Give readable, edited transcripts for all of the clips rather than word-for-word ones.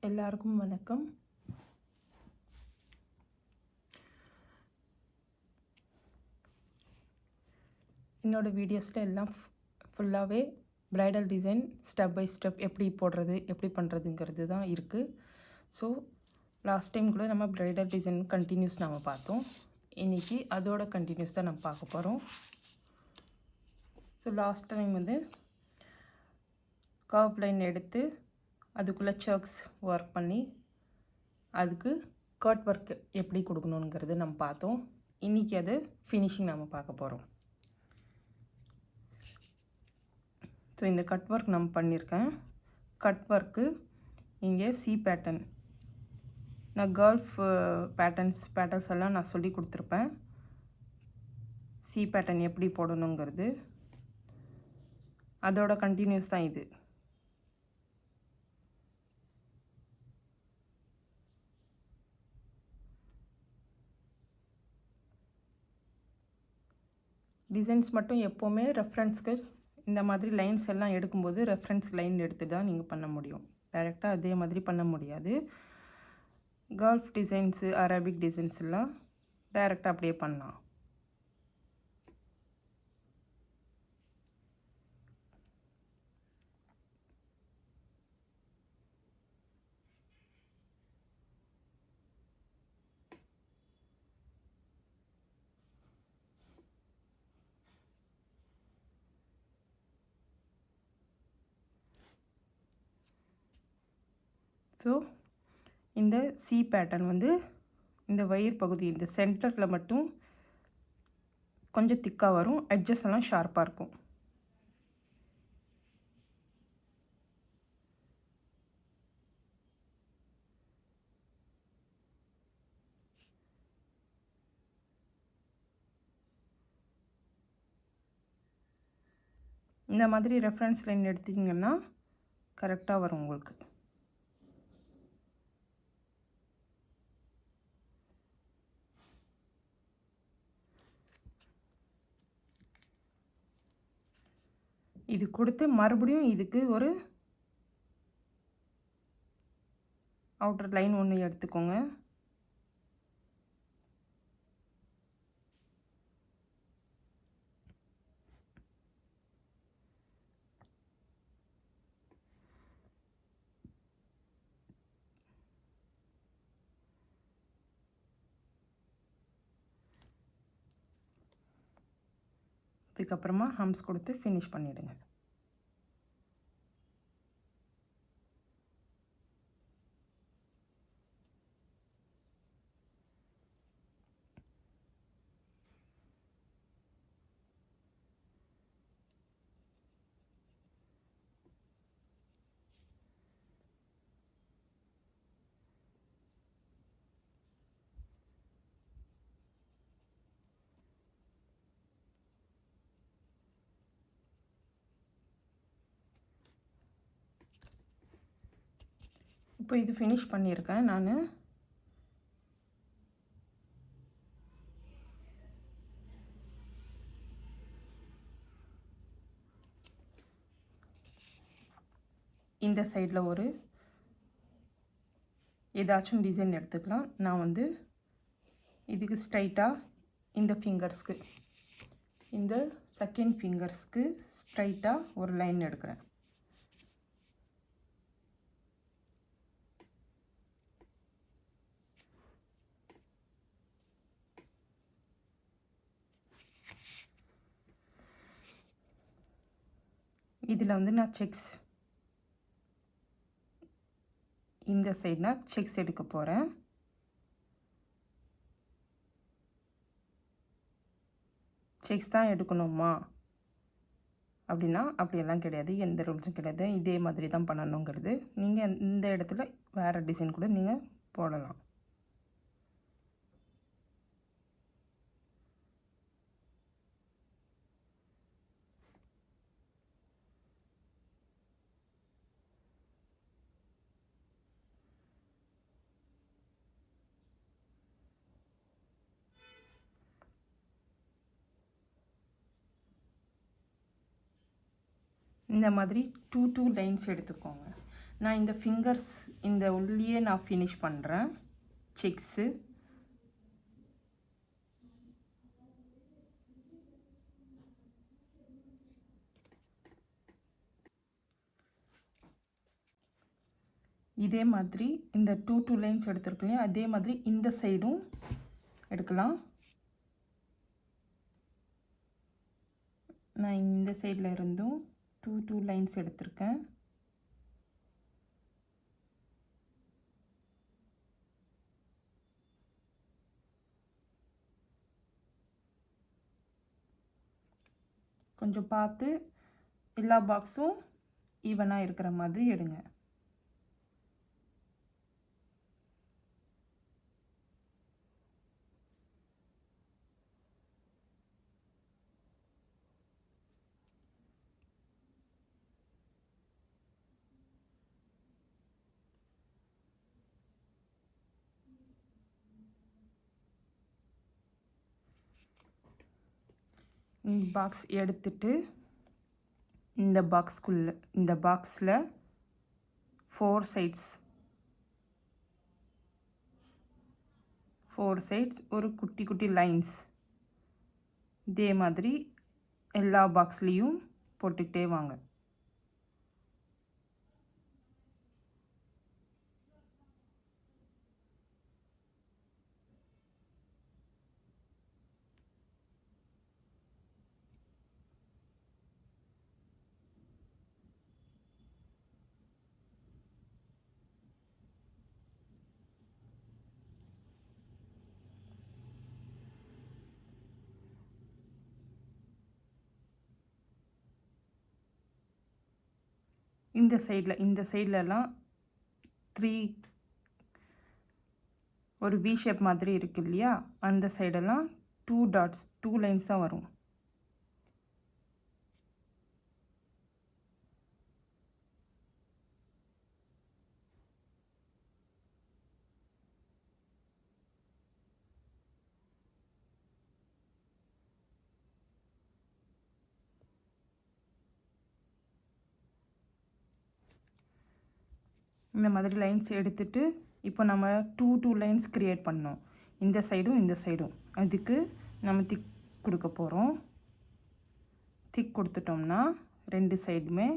எல்லாருக்கும் வணக்கம். என்னோட வீடியோஸில் எல்லாம் ஃபுல்லாகவே bridal design step by step எப்படி போடுறது எப்படி பண்ணுறதுங்கிறது தான் இருக்குது. ஸோ லாஸ்ட் டைம் கூட நம்ம ப்ரைடல் டிசைன் கண்டினியூஸ் நம்ம பார்த்தோம். இன்றைக்கி அதோட கண்டினியூஸ் தான் நம்ம பார்க்க போகிறோம். ஸோ லாஸ்ட் டைம் வந்து கர்வ் லைன் எடுத்து அதுக்குள்ளே சர்க்ஸ் ஒர்க் பண்ணி அதுக்கு கட் ஒர்க் எப்படி கொடுக்கணுங்கிறது நம்ம பார்த்தோம். இன்றைக்கி அது ஃபினிஷிங் நம்ம பார்க்க போகிறோம். ஸோ இந்த கட் ஒர்க் நம்ம பண்ணியிருக்கேன். கட் ஒர்க்கு இங்கே சி பேட்டர்ன், நான் கல்ஃப் பேட்டர்ன்ஸ் எல்லாம் நான் சொல்லி கொடுத்துருப்பேன். சி பேட்டர்ன் எப்படி போடணுங்கிறது அதோட கண்டினியூஸ் தான் இது. டிசைன்ஸ் மட்டும் எப்போவுமே ரெஃபரன்ஸ்க்கு இந்த மாதிரி லைன்ஸ் எல்லாம் எடுக்கும்போது ரெஃபரன்ஸ் லைன் எடுத்து தான் நீங்கள் பண்ண முடியும். டைரெக்டாக அதே மாதிரி பண்ண முடியாது. கல்ஃப் டிசைன்ஸு, அரபிக் டிசைன்ஸ் எல்லாம் டைரெக்டாக அப்படியே பண்ணலாம். ஸோ இந்த சி பேட்டர்ன் வந்து இந்த வயிறு பகுதி இந்த சென்டரில் மட்டும் கொஞ்சம் திக்காக வரும். எட்ஜஸ் எல்லாம் ஷார்ப்பாக இருக்கும். இந்த மாதிரி ரெஃபரன்ஸ் லைன் எடுத்திங்கன்னா கரெக்டாக வரும் உங்களுக்கு. இது கொடுத்து மறுபடியும் இதுக்கு ஒரு அவுட்டர் லைன் ஒன்று எடுத்துக்கோங்க. இதுக்கப்புறமா ஹம்ஸ் கொடுத்து ஃபினிஷ் பண்ணிவிடுங்க. இப்போ இது ஃபினிஷ் பண்ணியிருக்கேன் நான். இந்த சைடில் ஒரு ஏதாச்சும் டிசைன் எடுத்துக்கலாம். நான் வந்து இதுக்கு ஸ்ட்ரைட்டாக இந்த ஃபிங்கர்ஸ்க்கு, இந்த செகண்ட் ஃபிங்கர்ஸ்க்கு ஸ்ட்ரைட்டாக ஒரு லைன் எடுக்கிறேன். இதில் வந்து நான் செக்ஸ், இந்த சைடு நான் செக்ஸ் எடுக்க போகிறேன். செக்ஸ் தான் எடுக்கணுமா அப்படின்னா அப்படியெல்லாம் கிடையாது, எந்த ரூல்ஸும் கிடையாது. இதே மாதிரி தான் பண்ணணுங்கிறது. நீங்கள் இந்த இடத்துல வேறு டிசைன் கூட நீங்கள் போடலாம். இந்த மாதிரி 2 லைன்ஸ் எடுத்துக்கோங்க. நான் இந்த ஃபிங்கர்ஸ் இந்த உள்ளேயே நான் ஃபினிஷ் பண்ணுறேன் செக்ஸு. இதே மாதிரி இந்த டூ லைன்ஸ் எடுத்துருக்கலையும் அதே மாதிரி இந்த சைடும் எடுக்கலாம். நான் இந்த சைடில் இருந்தும் டூ லைன்ஸ் எடுத்திருக்கேன். கொஞ்சம் பார்த்து எல்லா பாக்ஸும் ஈவனாக இருக்கிற மாதிரி எடுங்க. இந்த பாக்ஸ் எடுத்துட்டு இந்த பாக்ஸ்குள்ளே இந்த பாக்ஸில் 4 சைட்ஸ் ஒரு குட்டி குட்டி லைன்ஸ் இதே மாதிரி எல்லா பாக்ஸ்லேயும் போட்டுக்கிட்டே வாங்க. இந்த சைட்லலாம் 3 ஒரு வி ஷேப் மாதிரி இருக்கு இல்லையா, அந்த சைடெல்லாம் 2 டாட்ஸ் 2 லைன்ஸ் தான் வரும். இந்த மாதிரி லைன்ஸ் எடுத்துட்டு இப்போ நம்ம டூ லைன்ஸ் க்ரியேட் பண்ணோம். இந்த சைடும் அதுக்கு நம்ம திக் கொடுக்க போகிறோம். திக் கொடுத்துட்டோம்னா 2 சைடுமே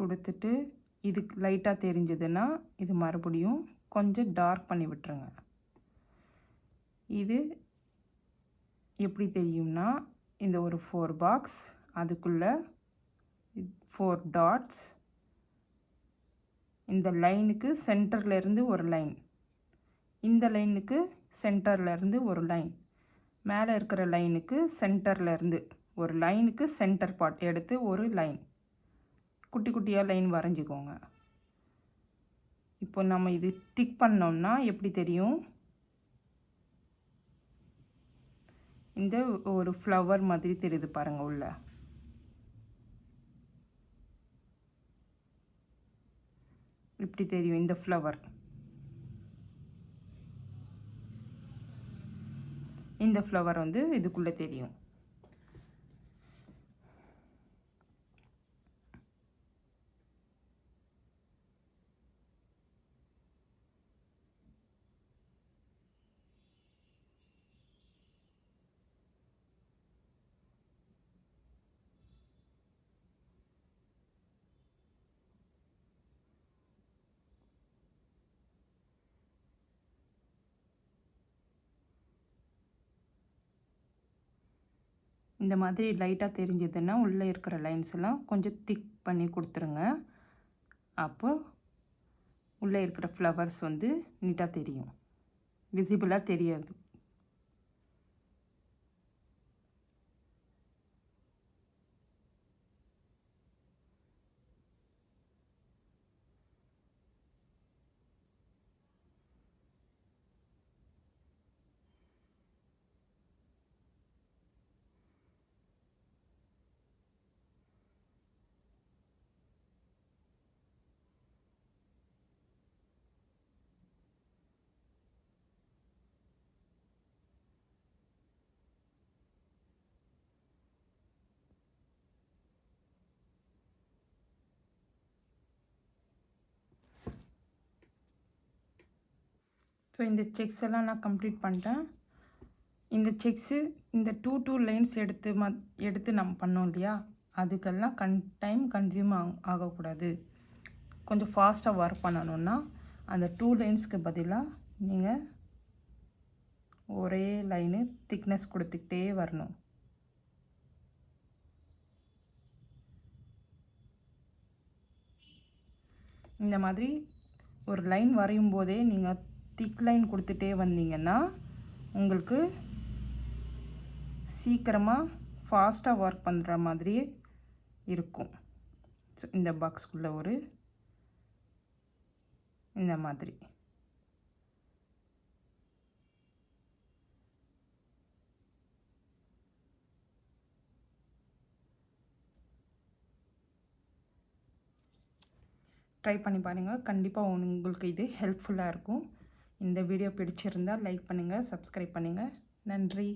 கொடுத்துட்டு இது லைட்டாக தெரிஞ்சதுன்னா இது மறுபடியும் கொஞ்சம் டார்க் பண்ணி விட்டுருங்க. இது எப்படி தெரியும்னா இந்த ஒரு 4 பாக்ஸ் அதுக்குள்ளே 4 டாட்ஸ், இந்த லைனுக்கு சென்டர்லேருந்து ஒரு லைன், இந்த லைனுக்கு சென்டர்லேருந்து ஒரு லைன், மேலே இருக்கிற லைனுக்கு சென்டர்லேருந்து ஒரு லைனுக்கு சென்டர் பார்ட் எடுத்து ஒரு லைன் குட்டி குட்டியாக லைன் வரைஞ்சிக்கோங்க. இப்போ நம்ம இது டிக் பண்ணோம்னா எப்படி தெரியும், இந்த ஒரு ஃப்ளவர் மாதிரி தெரியுது பாருங்கள் உள்ள. இப்படி தெரியும் இந்த ஃப்ளவர். இந்த ஃப்ளவர் வந்து இதுக்குள்ளே தெரியும். இந்த மாதிரி லைட்டாக தெரிஞ்சதுன்னா உள்ளே இருக்கிற லைன்ஸ் எல்லாம் கொஞ்சம் திக் பண்ணி கொடுத்துருங்க. அப்போ உள்ளே இருக்கிற ஃப்ளவர்ஸ் வந்து நீட்டாக தெரியும், விசிபிளாக தெரியாது. ஸோ இந்த செக்ஸ் எல்லாம் நான் கம்ப்ளீட் பண்ணிட்டேன். இந்த செக்ஸு இந்த 2 லைன்ஸ் எடுத்து நம்ம பண்ணோம் இல்லையா, அதுக்கெல்லாம் டைம் கன்சியூம் ஆகக்கூடாது. கொஞ்சம் ஃபாஸ்ட்டாக ஒர்க் பண்ணணுன்னா அந்த 2 லைன்ஸ்க்கு பதிலாக நீங்கள் ஒரே லைனு திக்னஸ் கொடுத்துக்கிட்டே வரணும். இந்த மாதிரி ஒரு லைன் வரையும் போதே நீங்கள் திக் லைன் கொடுத்துட்டே வந்தீங்கன்னா உங்களுக்கு சீக்கிரமாக ஃபாஸ்ட்டாக ஒர்க் பண்ணுற மாதிரியே இருக்கும். ஸோ இந்த பாக்ஸ்குள்ளே இந்த மாதிரி ட்ரை பண்ணி பாருங்கள். கண்டிப்பாக உங்களுக்கு இது ஹெல்ப்ஃபுல்லாக இருக்கும். இந்த வீடியோ பிடிச்சிருந்தால் லைக் பண்ணுங்கள், சப்ஸ்கிரைப் பண்ணுங்கள். நன்றி.